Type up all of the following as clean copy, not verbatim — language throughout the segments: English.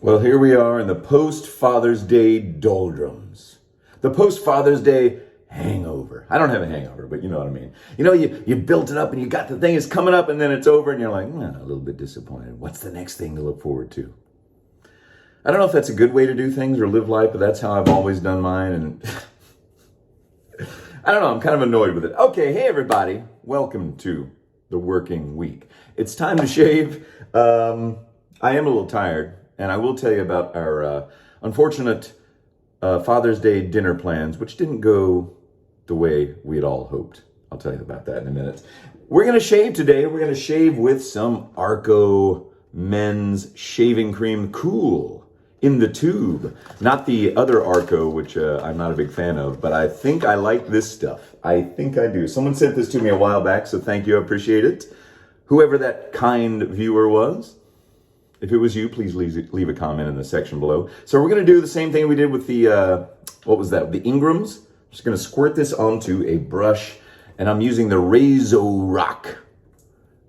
Well, here we are in the post-Father's Day doldrums. The post-Father's Day hangover. I don't have a hangover, but you know what I mean. You know, you built it up and you got the thing, it's coming up and then it's over and you're like, a little bit disappointed. What's the next thing to look forward to? I don't know if that's a good way to do things or live life, but that's how I've always done mine. And I don't know, I'm kind of annoyed with it. Okay, hey everybody. Welcome to the working week. It's time to shave. I am a little tired. And I will tell you about our unfortunate Father's Day dinner plans, which didn't go the way we had all hoped. I'll tell you about that in a minute. We're going to shave today. We're going to shave with some Arko men's shaving cream cool in the tube. Not the other Arko, which I'm not a big fan of, but I think I like this stuff. I think I do. Someone sent this to me a while back, so thank you. I appreciate it. Whoever that kind viewer was. If it was you, please leave a comment in the section below. So we're going to do the same thing we did with the, what was that? The Ingrams. I'm just going to squirt this onto a brush. And I'm using the RazoRock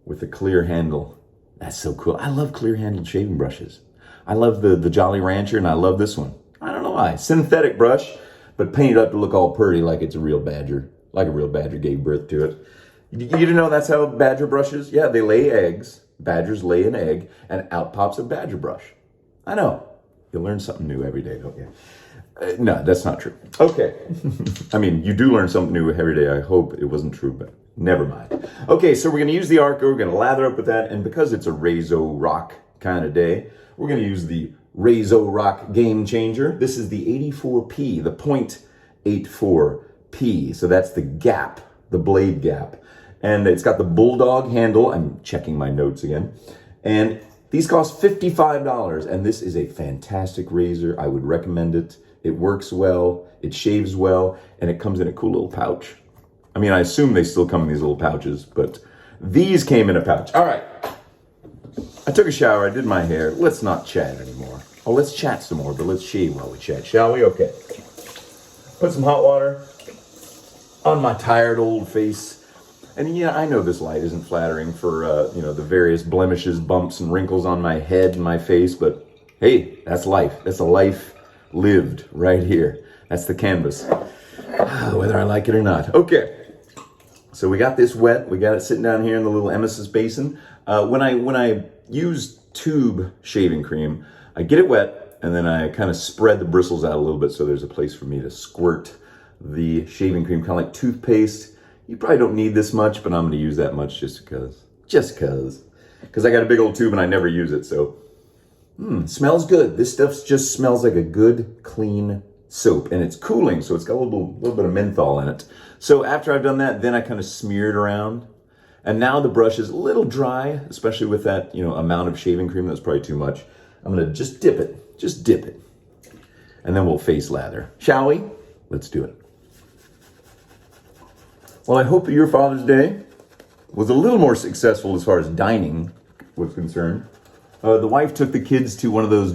with the clear handle. That's so cool. I love clear handled shaving brushes. I love the Jolly Rancher and I love this one. I don't know why. Synthetic brush, but painted up to look all pretty like it's a real badger. Like a real badger gave birth to it. You didn't know that's how badger brushes? Yeah, they lay eggs. Badgers lay an egg, and out pops a badger brush. I know. You learn something new every day, don't you? No, that's not true. Okay. I mean, you do learn something new every day. I hope it wasn't true, but never mind. Okay, so we're going to use the Arko. We're going to lather up with that, and because it's a RazoRock kind of day, we're going to use the RazoRock Game Changer. This is the 84P, the 0.84P. So that's the gap, the blade gap. And it's got the bulldog handle. I'm checking my notes again. And these cost $55. And this is a fantastic razor. I would recommend it. It works well. It shaves well. And it comes in a cool little pouch. I mean, I assume they still come in these little pouches. But these came in a pouch. All right. I took a shower. I did my hair. Let's not chat anymore. Oh, let's chat some more. But let's shave while we chat, shall we? Okay. Put some hot water on my tired old face. And yeah, I know this light isn't flattering for, the various blemishes, bumps, and wrinkles on my head and my face, but hey, that's life. That's a life lived right here. That's the canvas, whether I like it or not. Okay, so we got this wet. We got it sitting down here in the little emesis basin. When I use tube shaving cream, I get it wet, and then I kind of spread the bristles out a little bit so there's a place for me to squirt the shaving cream, kind of like toothpaste. You probably don't need this much, but I'm going to use that much just because. Because I got a big old tube and I never use it, so. Smells good. This stuff just smells like a good, clean soap. And it's cooling, so it's got a little bit of menthol in it. So after I've done that, then I kind of smear it around. And now the brush is a little dry, especially with that, amount of shaving cream. That's probably too much. I'm going to just dip it. Just dip it. And then we'll face lather. Shall we? Let's do it. Well, I hope that your Father's Day was a little more successful as far as dining was concerned. The wife took the kids to one of those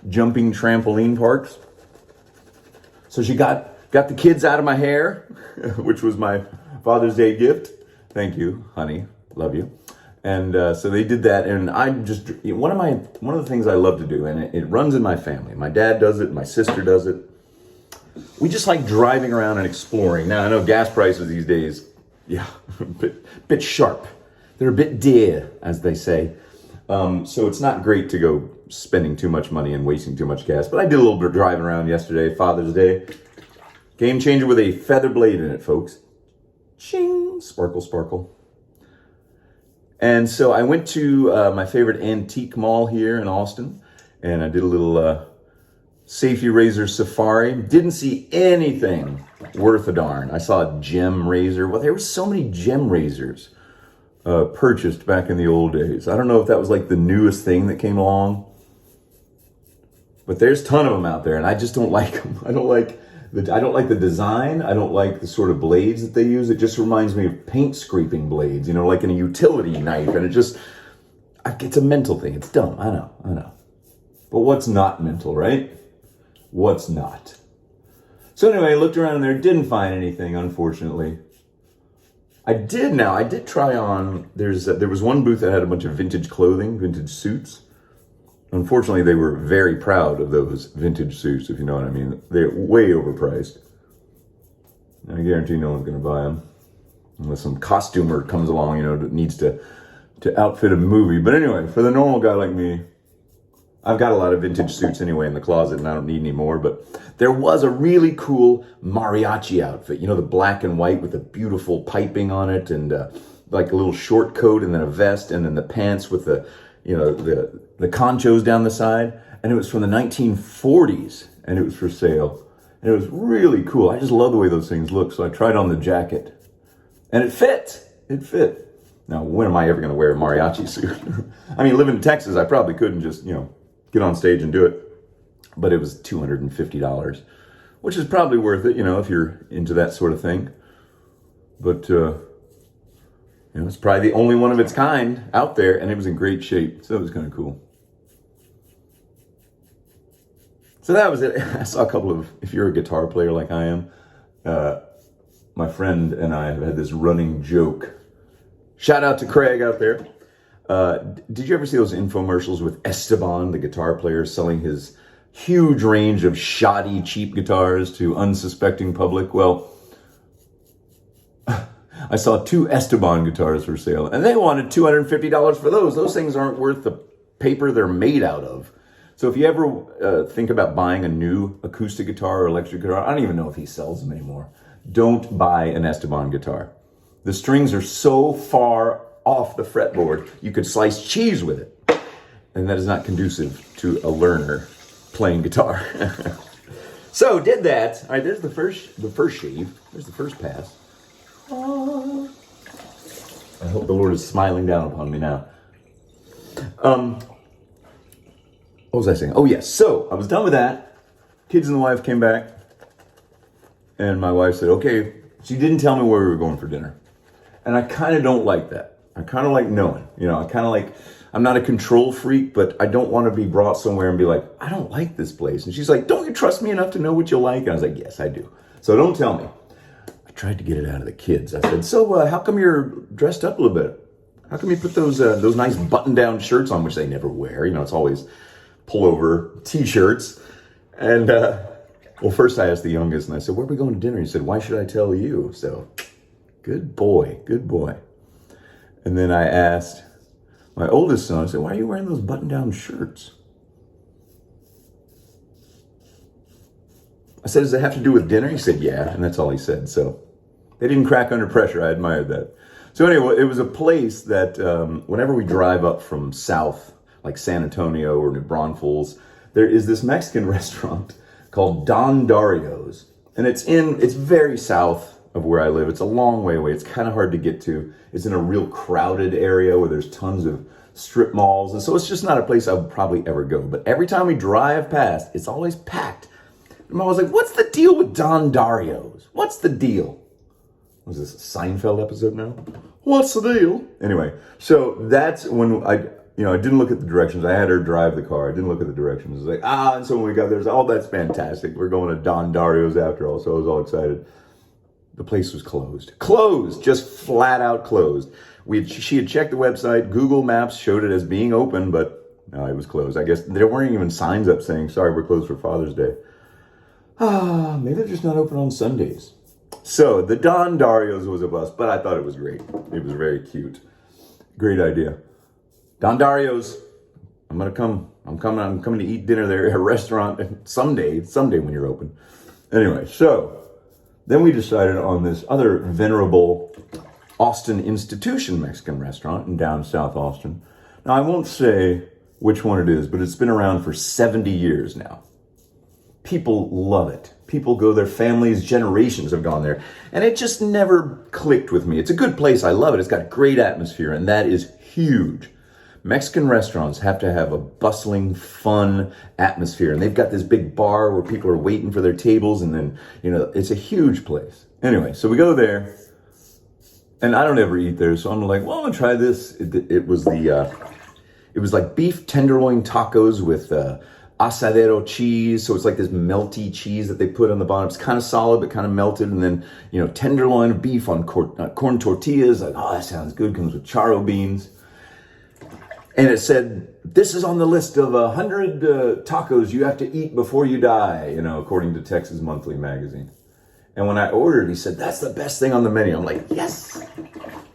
jumping trampoline parks. So she got the kids out of my hair, which was my Father's Day gift. Thank you, honey. Love you. And so they did that. And I just, one of the things I love to do, and it runs in my family. My dad does it. My sister does it. We just like driving around and exploring. Now, I know gas prices these days, a bit sharp. They're a bit dear, as they say. So it's not great to go spending too much money and wasting too much gas. But I did a little bit of driving around yesterday, Father's Day. Game changer with a feather blade in it, folks. Ching! Sparkle, sparkle. And so I went to my favorite antique mall here in Austin. And I did a little safety razor safari. Didn't see anything worth a darn. I saw a gem razor. Well, there were so many gem razors purchased back in the old days. I don't know if that was like the newest thing that came along, but there's a ton of them out there, and I just don't like them. I don't like the design. I don't like the sort of blades that they use. It just reminds me of paint scraping blades, like in a utility knife, and it's a mental thing. It's dumb. I know. But what's not mental, right? What's not? So anyway, I looked around there, didn't find anything, unfortunately. I did try on, there was one booth that had a bunch of vintage clothing, vintage suits. Unfortunately, they were very proud of those vintage suits, if you know what I mean. They're way overpriced. I guarantee no one's going to buy them. Unless some costumer comes along, that needs to outfit a movie. But anyway, for the normal guy like me, I've got a lot of vintage suits anyway in the closet and I don't need any more. But there was a really cool mariachi outfit. The black and white with the beautiful piping on it and like a little short coat and then a vest and then the pants with the conchos down the side. And it was from the 1940s and it was for sale. And it was really cool. I just love the way those things look. So I tried on the jacket and it fit. It fit. Now, when am I ever going to wear a mariachi suit? I mean, living in Texas, I probably couldn't just, get on stage and do it. But it was $250, which is probably worth it, if you're into that sort of thing. But, it's probably the only one of its kind out there, and it was in great shape. So it was kind of cool. So that was it. I saw a couple of, if you're a guitar player like I am, my friend and I have had this running joke. Shout out to Craig out there. Did you ever see those infomercials with Esteban, the guitar player, selling his huge range of shoddy, cheap guitars to unsuspecting public? Well, I saw 2 Esteban guitars for sale, and they wanted $250 for those. Those things aren't worth the paper they're made out of. So if you ever think about buying a new acoustic guitar or electric guitar, I don't even know if he sells them anymore. Don't buy an Esteban guitar. The strings are so far off the fretboard, you could slice cheese with it. And that is not conducive to a learner playing guitar. So did that. All right, there's the first shave. There's the first pass. I hope the Lord is smiling down upon me now. What was I saying? Oh yes, so I was done with that. Kids and the wife came back. And my wife said, okay, she didn't tell me where we were going for dinner. And I kind of don't like that. I kind of like knowing, I'm not a control freak, but I don't want to be brought somewhere and be like, I don't like this place. And she's like, don't you trust me enough to know what you like? And I was like, yes, I do. So don't tell me. I tried to get it out of the kids. I said, so how come you're dressed up a little bit? How come you put those nice button-down shirts on, which they never wear? It's always pullover t-shirts. And, well, first I asked the youngest and I said, where are we going to dinner? He said, why should I tell you? So good boy. And then I asked my oldest son, I said, why are you wearing those button-down shirts? I said, does it have to do with dinner? He said, yeah, and that's all he said. So they didn't crack under pressure. I admired that. So anyway, it was a place that whenever we drive up from south, like San Antonio or New Braunfels, there is this Mexican restaurant called Don Dario's. And it's very south of where I live. It's a long way away. It's kind of hard to get to. It's in a real crowded area where there's tons of strip malls. And so it's just not a place I would probably ever go. But every time we drive past, it's always packed. And I was like, what's the deal with Don Dario's? What's the deal? Was this a Seinfeld episode now? What's the deal? Anyway, so that's when I didn't look at the directions. I had her drive the car. I didn't look at the directions. I was like, and so when we got there, oh, that's fantastic. We're going to Don Dario's after all. So I was all excited. The place was closed. Closed, just flat out closed. She had checked the website. Google Maps showed it as being open, but no, it was closed. I guess there weren't even signs up saying, sorry, we're closed for Father's Day. Maybe they're just not open on Sundays. So the Don Dario's was a bust, but I thought it was great. It was very cute. Great idea. Don Dario's, I'm coming to eat dinner there at a restaurant someday when you're open. Anyway, so then we decided on this other venerable Austin institution Mexican restaurant in down South Austin. Now, I won't say which one it is, but it's been around for 70 years now. People love it. People go there. Families, generations have gone there. And it just never clicked with me. It's a good place. I love it. It's got a great atmosphere, and that is huge. Mexican restaurants have to have a bustling, fun atmosphere. And they've got this big bar where people are waiting for their tables. And then, it's a huge place. Anyway, so we go there. And I don't ever eat there. So I'm like, well, I'm going to try this. It was like beef tenderloin tacos with asadero cheese. So it's like this melty cheese that they put on the bottom. It's kind of solid, but kind of melted. And then, tenderloin of beef on corn tortillas. Like, oh, that sounds good. Comes with charro beans. And it said, this is on the list of 100 tacos you have to eat before you die, you know, according to Texas Monthly magazine. And when I ordered, he said, that's the best thing on the menu. I'm like, yes,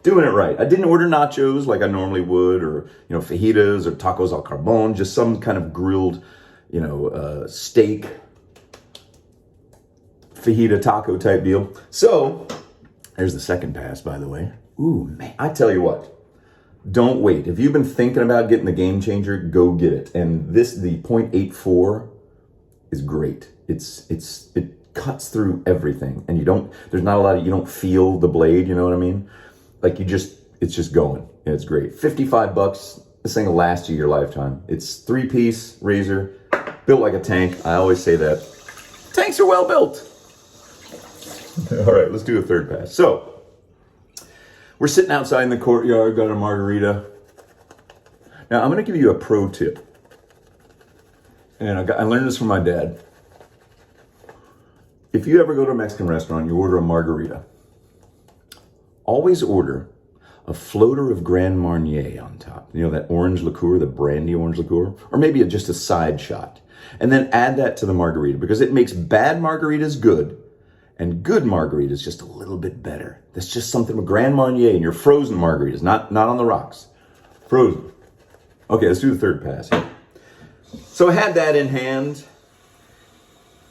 doing it right. I didn't order nachos like I normally would, or, you know, fajitas or tacos al carbon, just some kind of grilled, you know, steak, fajita taco type deal. So there's the second pass, by the way. Ooh, man, I tell you what, don't wait. If you've been thinking about getting the Game Changer, go get it. And the 0.84 is great. It cuts through everything, and you don't feel the blade, you know what I mean? Like it's just going, and it's great. $55, this thing will last you your lifetime. It's 3-piece razor, built like a tank. I always say that. Tanks are well built. All right, let's do a third pass. So, we're sitting outside in the courtyard, got a margarita. Now, I'm gonna give you a pro tip. And I learned this from my dad. If you ever go to a Mexican restaurant, you order a margarita, always order a floater of Grand Marnier on top. You know, that orange liqueur, the brandy orange liqueur, or maybe just a side shot. And then add that to the margarita, because it makes bad margaritas good and good margaritas just a little bit better. That's just something with Grand Marnier in your frozen margaritas, not on the rocks. Frozen. Okay, let's do the third pass here. So I had that in hand,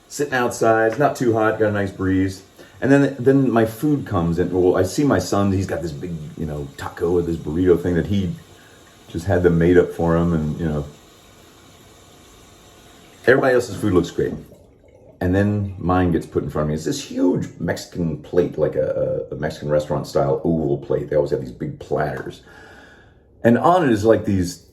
sitting outside. It's not too hot, got a nice breeze. And then my food comes in. Well, I see my son, he's got this big, you know, taco or this burrito thing that he just had them made up for him. And, you know, everybody else's food looks great. And then mine gets put in front of me. It's this huge Mexican plate, like a Mexican restaurant style oval plate. They always have these big platters. And on it is like these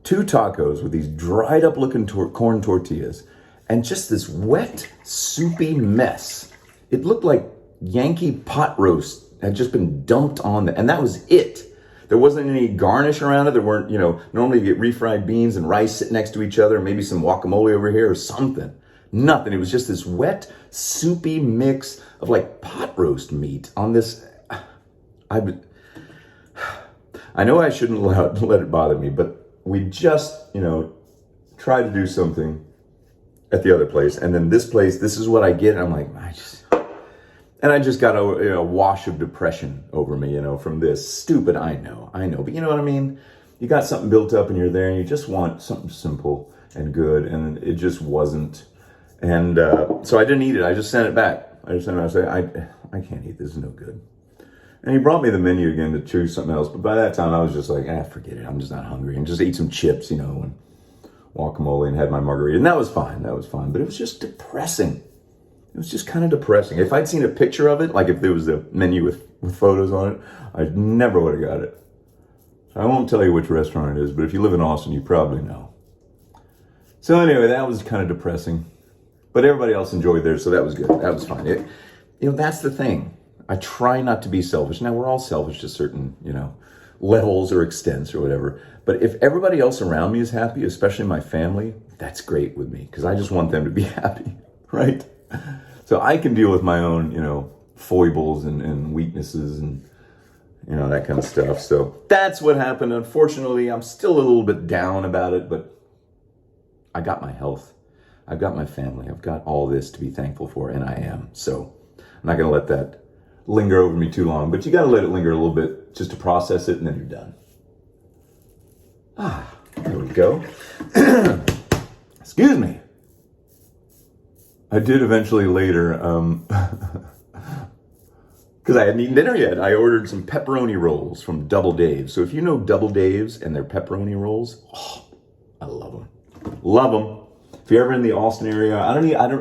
2 tacos with these dried up looking corn tortillas and just this wet, soupy mess. It looked like Yankee pot roast had just been dumped on and that was it. There wasn't any garnish around it. There weren't, you know, normally you get refried beans and rice sitting next to eeach other, maybe some guacamole over here or something. Nothing. It was just this wet, soupy mix of like pot roast meat on this. I know I shouldn't let it bother me, but we just, you know, tried to do something at the other place, and then this place, this is what I get. And I'm like, I just got a wash of depression over me, you know, from this. Stupid, I know, but you know what I mean? You got something built up and you're there and you just want something simple and good, and it just wasn't. And so I didn't eat it. I just sent it back. I said, I can't eat this. It's no good. And he brought me the menu again to choose something else. But by that time, I was just like, forget it. I'm just not hungry. And just ate some chips, you know, and guacamole and had my margarita. And that was fine. But it was just depressing. It was just kind of depressing. If I'd seen a picture of it, like if there was a menu with photos on it, I never would have got it. So I won't tell you which restaurant it is, but if you live in Austin, you probably know. So anyway, that was kind of depressing. But everybody else enjoyed theirs, so that was good. That was fine. You know, that's the thing. I try not to be selfish. Now, we're all selfish to certain, you know, levels or extents or whatever. But if everybody else around me is happy, especially my family, that's great with me, because I just want them to be happy, right? So I can deal with my own, you know, foibles and weaknesses and, you know, that kind of stuff. So that's what happened. Unfortunately, I'm still a little bit down about it, but I got my health. I've got my family. I've got all this to be thankful for, and I am. So I'm not going to let that linger over me too long, but you got to let it linger a little bit just to process it, and then you're done. There we go. Excuse me. I did eventually later, because I hadn't eaten dinner yet. I ordered some pepperoni rolls from Double Dave's. So if you know Double Dave's and their pepperoni rolls, I love them. Love them. If you're ever in the Austin area, I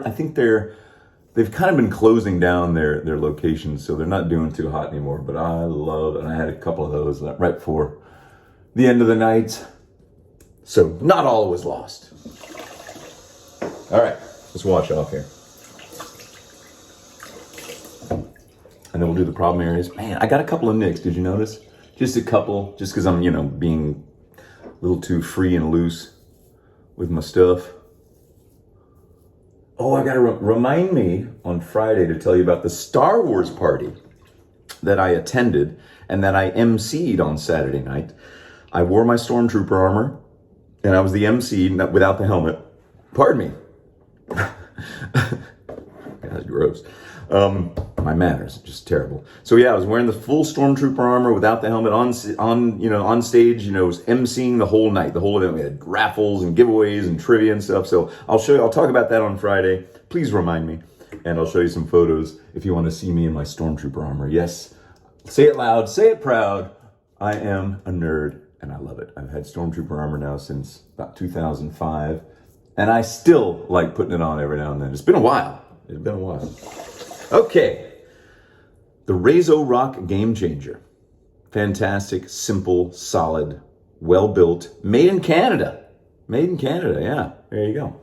think they've kind of been closing down their locations, so they're not doing too hot anymore. But I love, and I had a couple of those right before the end of the night. So not all was lost. All right, let's wash off here. And then we'll do the problem areas. Man, I got a couple of nicks, did you notice? Just a couple, just because I'm, you know, being a little too free and loose with my stuff. Oh, I got to remind me on Friday to tell you about the Star Wars party that I attended and that I emceed on Saturday night. I wore my stormtrooper armor, and I was the MC without the helmet. Pardon me. That's gross. My manners, just terrible. So yeah, I was wearing the full stormtrooper armor without the helmet on stage, was emceeing the whole night, the whole event. We had raffles and giveaways and trivia and stuff. So I'll talk about that on Friday. Please remind me. And I'll show you some photos if you want to see me in my stormtrooper armor. Yes, say it loud, say it proud. I am a nerd and I love it. I've had stormtrooper armor now since about 2005. And I still like putting it on every now and then. It's been a while. Okay. The RazoRock Game Changer. Fantastic, simple, solid, well-built, made in Canada. Made in Canada, yeah. There you go.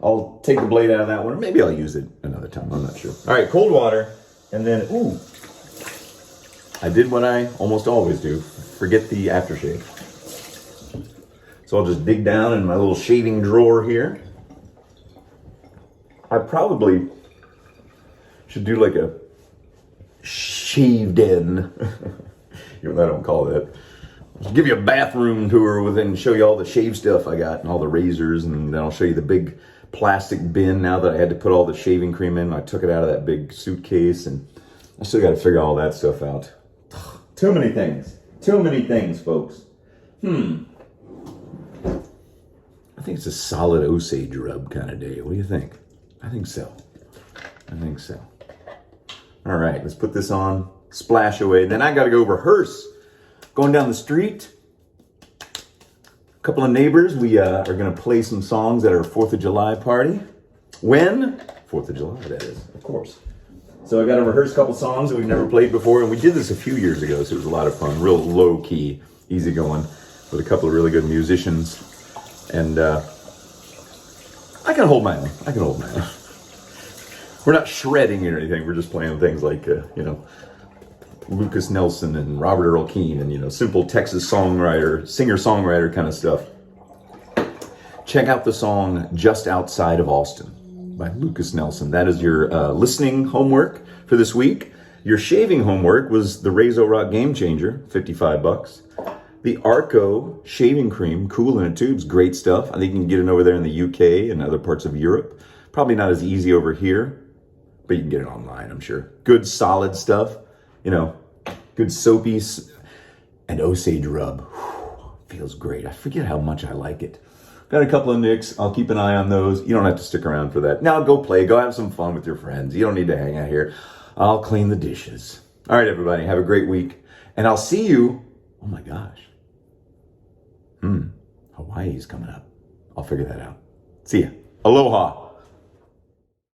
I'll take the blade out of that one, or maybe I'll use it another time. I'm not sure. All right, cold water, and then, I did what I almost always do. Forget the aftershave. So I'll just dig down in my little shaving drawer here. I probably should do like a shaved in. Even though I don't call it that. I'll give you a bathroom tour and show you all the shave stuff I got and all the razors, and then I'll show you the big plastic bin now that I had to put all the shaving cream in. I took it out of that big suitcase, and I still got to figure all that stuff out. Too many things, folks. I think it's a solid Osage rub kind of day. What do you think? I think so. All right, let's put this on, splash away. Then I got to go rehearse. Going down the street, a couple of neighbors, we are going to play some songs at our 4th of July party. When? 4th of July, that is, of course. So I got to rehearse a couple songs that we've never played before, and we did this a few years ago, so it was a lot of fun. Real low-key, easy-going, with a couple of really good musicians. And I can hold my own. We're not shredding or anything. We're just playing things like, Lucas Nelson and Robert Earl Keen and, simple Texas singer-songwriter kind of stuff. Check out the song Just Outside of Austin by Lucas Nelson. That is your listening homework for this week. Your shaving homework was the RazoRock Game Changer, $55. The Arko shaving cream, cool in a tube's great stuff. I think you can get it over there in the UK and other parts of Europe. Probably not as easy over here, but you can get it online, I'm sure. Good, solid stuff. Good soapy, and Osage rub. Whew, feels great. I forget how much I like it. Got a couple of nicks. I'll keep an eye on those. You don't have to stick around for that. Now go play. Go have some fun with your friends. You don't need to hang out here. I'll clean the dishes. All right, everybody. Have a great week. And I'll see you. Oh, my gosh. Hawaii's coming up. I'll figure that out. See ya. Aloha.